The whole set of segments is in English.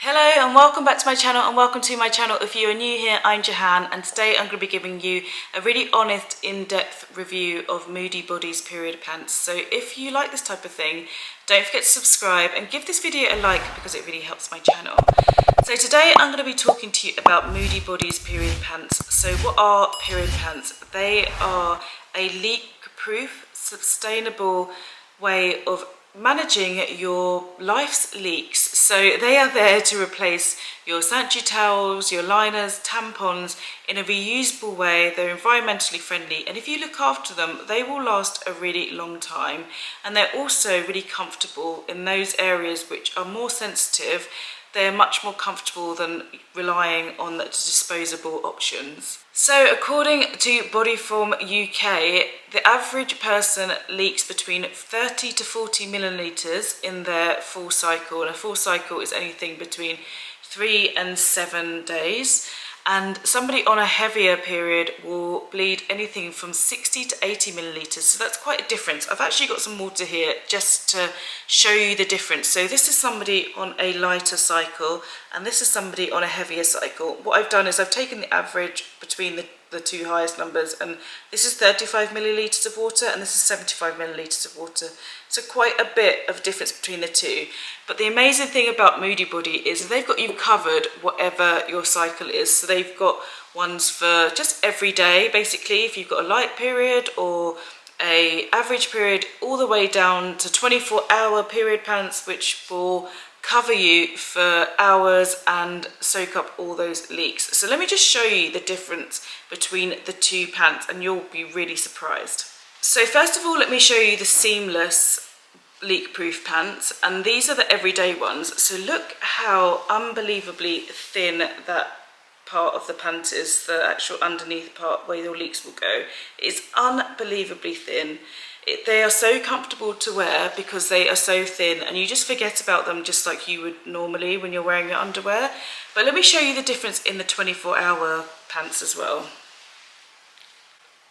Hello and welcome back to my channel, and welcome to my channel if you are new here. I'm Jahan, and today I'm going to be giving you a really honest, in-depth review of Modibodi's period pants. So if you like this type of thing, don't forget to subscribe and give this video a like because it really helps my channel. So today I'm going to be talking to you about Modibodi's period pants. So what are period pants? They are a leak-proof, sustainable way of managing your life's leaks. So they are there to replace your sanitary towels, your liners, tampons in a reusable way. They're environmentally friendly, and if you look after them, they will last a really long time. And they're also really comfortable in those areas which are more sensitive. They're much more comfortable than relying on the disposable options. So according to Bodyform UK, the average person leaks between 30 to 40 millilitres in their full cycle, and a full cycle is anything between 3 and 7 days. And somebody on a heavier period will bleed anything from 60 to 80 millilitres. So that's quite a difference. I've actually got some water here just to show you the difference. So this is somebody on a lighter cycle, and this is somebody on a heavier cycle. What I've done is I've taken the average between the two highest numbers, and this is 35 millilitres of water and this is 75 millilitres of water. So quite a bit of difference between the two. But the amazing thing about Modibodi is they've got you covered whatever your cycle is. So they've got ones for just every day, basically, if you've got a light period or a average period, all the way down to 24-hour period pants, which will cover you for hours and soak up all those leaks. So let me just show you the difference between the two pants, and you'll be really surprised. So first of all, let me show you the seamless leak-proof pants, and these are the everyday ones. So look how unbelievably thin that part of the pant is, the actual underneath part where your leaks will go. It's unbelievably thin. They are so comfortable to wear because they are so thin, and you just forget about them just like you would normally when you're wearing your underwear. But let me show you the difference in the 24-hour pants as well.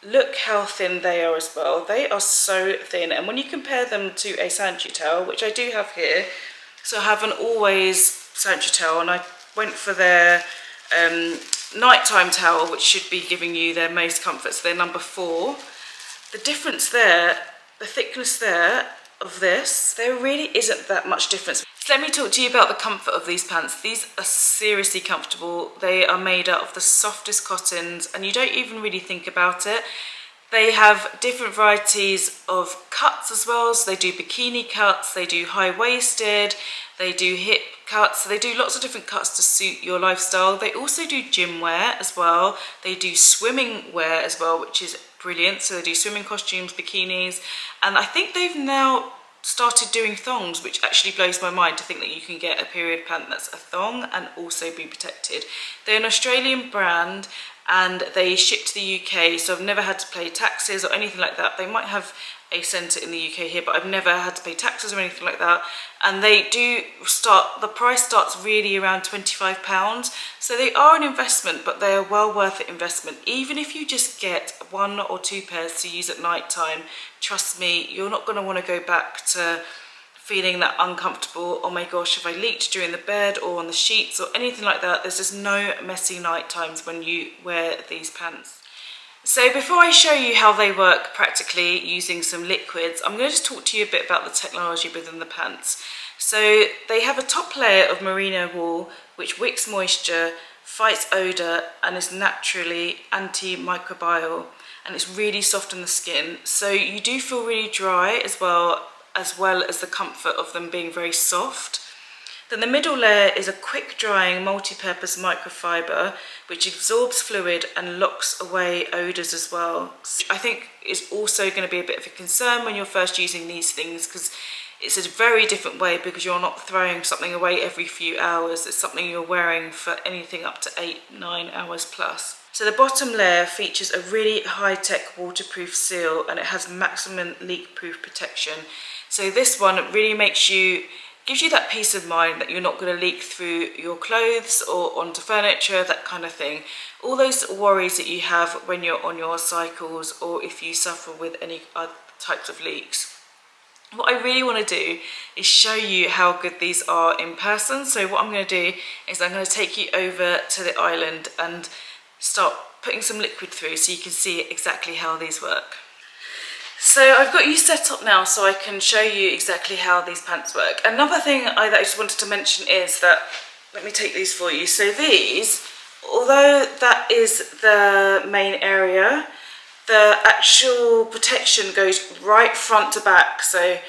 Look how thin they are as well. They are so thin, and when you compare them to a sanitary towel, which I do have here, so I have an Always sanitary towel, and I went for their nighttime towel, which should be giving you their most comfort, so they're number 4. The difference there, the thickness there of this, there really isn't that much difference. So let me talk to you about the comfort of these pants. These are seriously comfortable. They are made out of the softest cottons, and you don't even really think about it. They have different varieties of cuts as well. So they do bikini cuts, they do high-waisted, they do hip cuts. So they do lots of different cuts to suit your lifestyle. They also do gym wear as well. They do swimming wear as well, which is brilliant. So they do swimming costumes, bikinis, and I think they've now started doing thongs, which actually blows my mind to think that you can get a period pant that's a thong and also be protected. They're an Australian brand and they ship to the UK, so I've never had to pay taxes or anything like that. They might have a centre in the UK here, but I've never had to pay taxes or anything like that. And they do start, the price starts really around £25. So they are an investment, but they are well worth the investment. Even if you just get 1 or 2 pairs to use at night time, trust me, you're not going to want to go back to feeling that uncomfortable, oh my gosh, have I leaked during the bed or on the sheets or anything like that. There's just no messy night times when you wear these pants. So before I show you how they work practically using some liquids, I'm going to just talk to you a bit about the technology within the pants. So they have a top layer of merino wool which wicks moisture, fights odour, and is naturally antimicrobial, and it's really soft on the skin. So you do feel really dry as well as the comfort of them being very soft. Then the middle layer is a quick drying multi-purpose microfiber which absorbs fluid and locks away odours as well. I think it's also going to be a bit of a concern when you're first using these things, because it's a very different way, because you're not throwing something away every few hours. It's something you're wearing for anything up to 8-9 hours plus. So the bottom layer features a really high-tech waterproof seal, and it has maximum leak-proof protection. So this one really gives you that peace of mind that you're not going to leak through your clothes or onto furniture, that kind of thing. All those worries that you have when you're on your cycles, or if you suffer with any other types of leaks. What I really want to do is show you how good these are in person. So what I'm going to do is I'm going to take you over to the island and start putting some liquid through so you can see exactly how these work. So I've got you set up now so I can show you exactly how these pants work. Another thing that I just wanted to mention is that, let me take these for you. So these, although that is the main area, the actual protection goes right front to back. So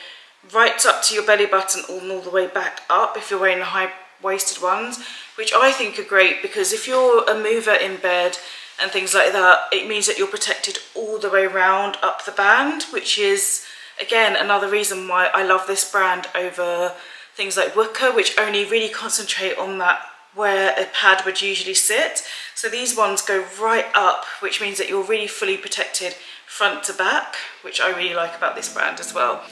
right up to your belly button all the way back up if you're wearing the high-waisted ones, which I think are great because if you're a mover in bed and things like that, it means that you're protected all the way around up the band, which is, again, another reason why I love this brand over things like Wicker, which only really concentrate on that where a pad would usually sit. So these ones go right up, which means that you're really fully protected front to back, which I really like about this brand as well.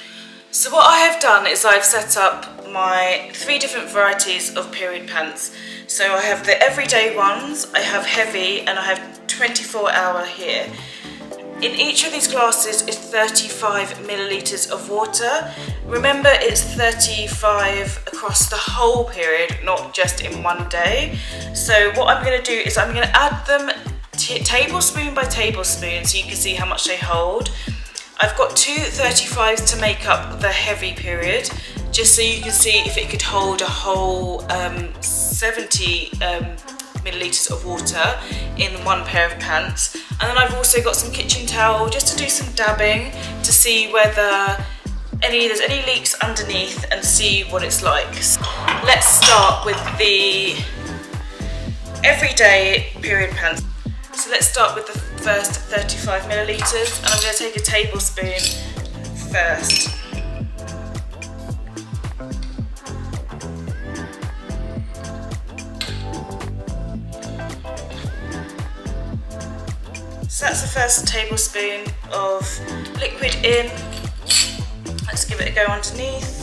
So what I have done is I've set up my 3 different varieties of period pants. So I have the everyday ones, I have heavy, and I have 24-hour here. In each of these glasses is 35 millilitres of water. Remember, it's 35 across the whole period, not just in one day. So what I'm going to do is I'm going to add them tablespoon by tablespoon so you can see how much they hold. I've got 2 35s to make up the heavy period, just so you can see if it could hold a whole 70 millilitres of water in one pair of pants. And then I've also got some kitchen towel just to do some dabbing to see whether there's any leaks underneath and see what it's like. So let's start with the everyday period pants. So let's start with the first 35 millilitres, and I'm going to take a tablespoon first. So that's the first tablespoon of liquid in. Let's give it a go underneath.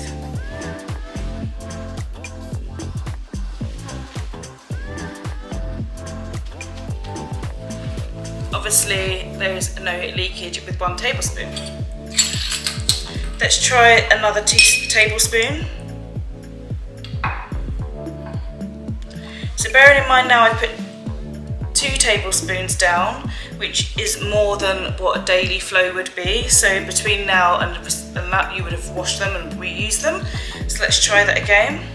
Obviously, there's no leakage with 1 tablespoon. Let's try another tablespoon. So bearing in mind now I put 2 tablespoons down, which is more than what a daily flow would be. So between now and that you would have washed them and reused them. So let's try that again.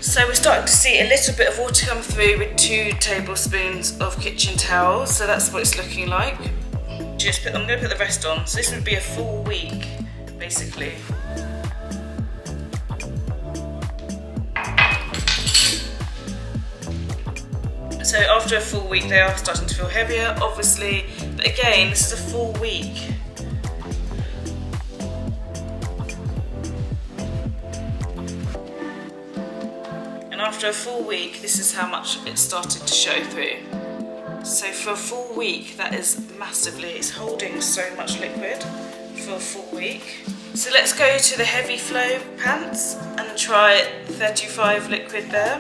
So we're starting to see a little bit of water come through with 2 tablespoons of kitchen towels. So that's what it's looking like. I'm going to put the rest on. So this would be a full week, basically. So after a full week, they are starting to feel heavier, obviously. But again, this is a full week. And after a full week, this is how much it started to show through. So for a full week, that is massively, it's holding so much liquid for a full week. So let's go to the heavy flow pants and try 35 liquid there.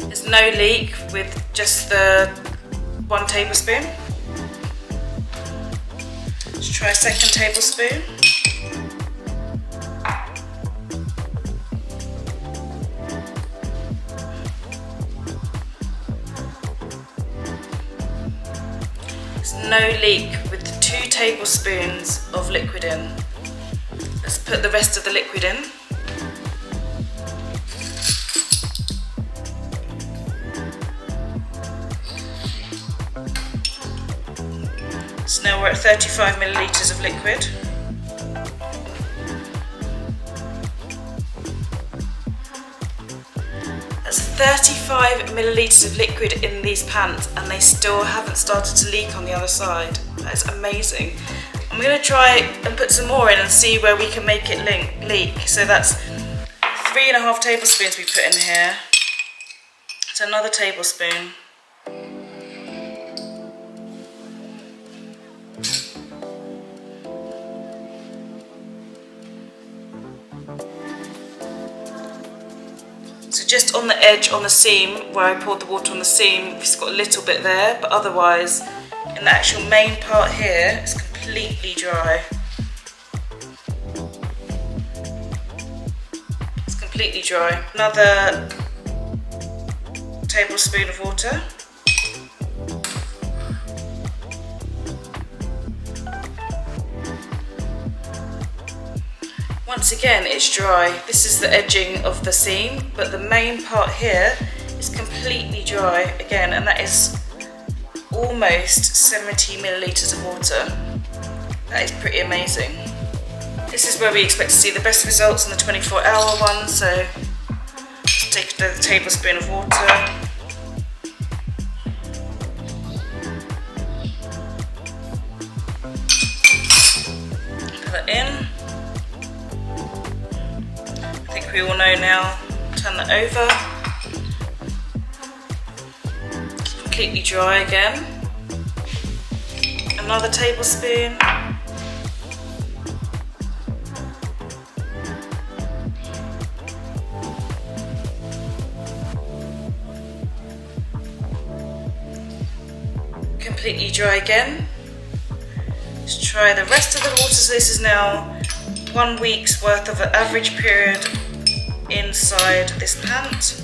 There's no leak with just the 1 tablespoon. Let's try a second tablespoon. There's no leak with the 2 tablespoons of liquid in. Let's put the rest of the liquid in. So now we're at 35 millilitres of liquid. That's 35 millilitres of liquid in these pants and they still haven't started to leak on the other side. That's amazing. I'm going to try and put some more in and see where we can make it leak. So that's 3.5 tablespoons we put in here. It's another tablespoon. just on the edge, on the seam, where I poured the water on the seam, it's got a little bit there, but otherwise, in the actual main part here, it's completely dry. It's completely dry. Another tablespoon of water. Once again, it's dry. This is the edging of the seam, but the main part here is completely dry again, and that is almost 70 millilitres of water. That is pretty amazing. This is where we expect to see the best results in the 24-hour one, so just take another tablespoon of water. Put that in. I think we all know now. Turn that over. It's completely dry again. Another tablespoon. Completely dry again. Let's try the rest of the water. So this is now 1 week's worth of an average period inside this pant.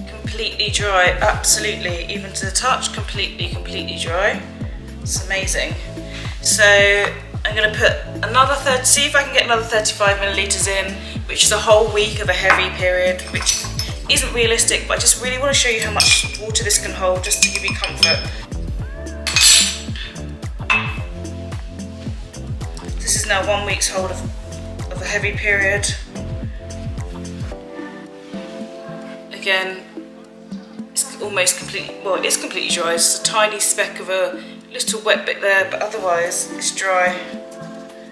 Completely dry, absolutely, even to the touch, completely dry. It's amazing. So I'm going to put another see if I can get another 35 millilitres in, which is a whole week of a heavy period, which isn't realistic, but I just really want to show you how much water this can hold, just to give you comfort. This is now 1 week's hold of a heavy period. Again, it's almost completely, well, it's completely dry. It's a tiny speck of a little wet bit there, but otherwise it's dry.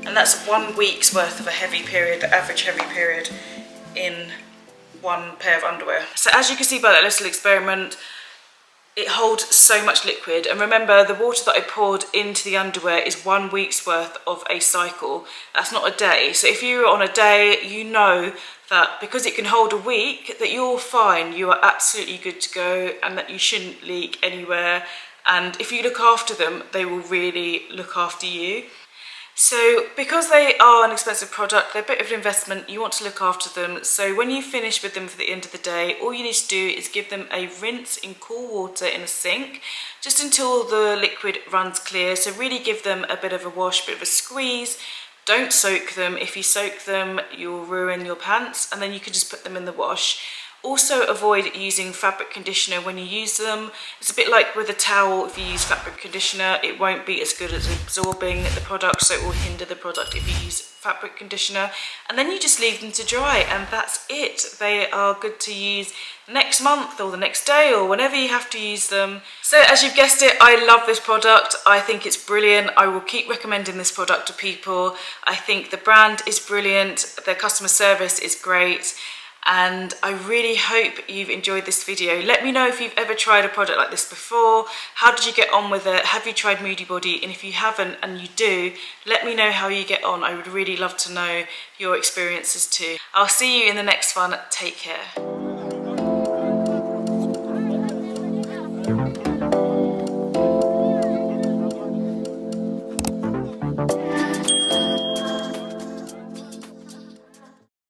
And that's 1 week's worth of a heavy period, the average heavy period in one pair of underwear. So as you can see by that little experiment, it holds so much liquid. And remember, the water that I poured into the underwear is 1 week's worth of a cycle. That's not a day. So if you're on a day, you know that because it can hold a week, that you're fine, you are absolutely good to go, and that you shouldn't leak anywhere. And if you look after them, they will really look after you. So because they are an expensive product, they're a bit of an investment, you want to look after them. So when you finish with them for the end of the day, all you need to do is give them a rinse in cool water in a sink, just until the liquid runs clear. So really give them a bit of a wash, a bit of a squeeze. Don't soak them. If you soak them, you'll ruin your pants, and then you can just put them in the wash. Also avoid using fabric conditioner when you use them. It's a bit like with a towel. If you use fabric conditioner, it won't be as good as absorbing the product, so it will hinder the product if you use fabric conditioner. And then you just leave them to dry, and that's it. They are good to use next month or the next day or whenever you have to use them. So as you've guessed it, I love this product. I think it's brilliant. I will keep recommending this product to people. I think the brand is brilliant. Their customer service is great. And I really hope you've enjoyed this video. Let me know if you've ever tried a product like this before. How did you get on with it? Have you tried Modibodi? And if you haven't and you do, let me know how you get on. I would really love to know your experiences too. I'll see you in the next one. Take care.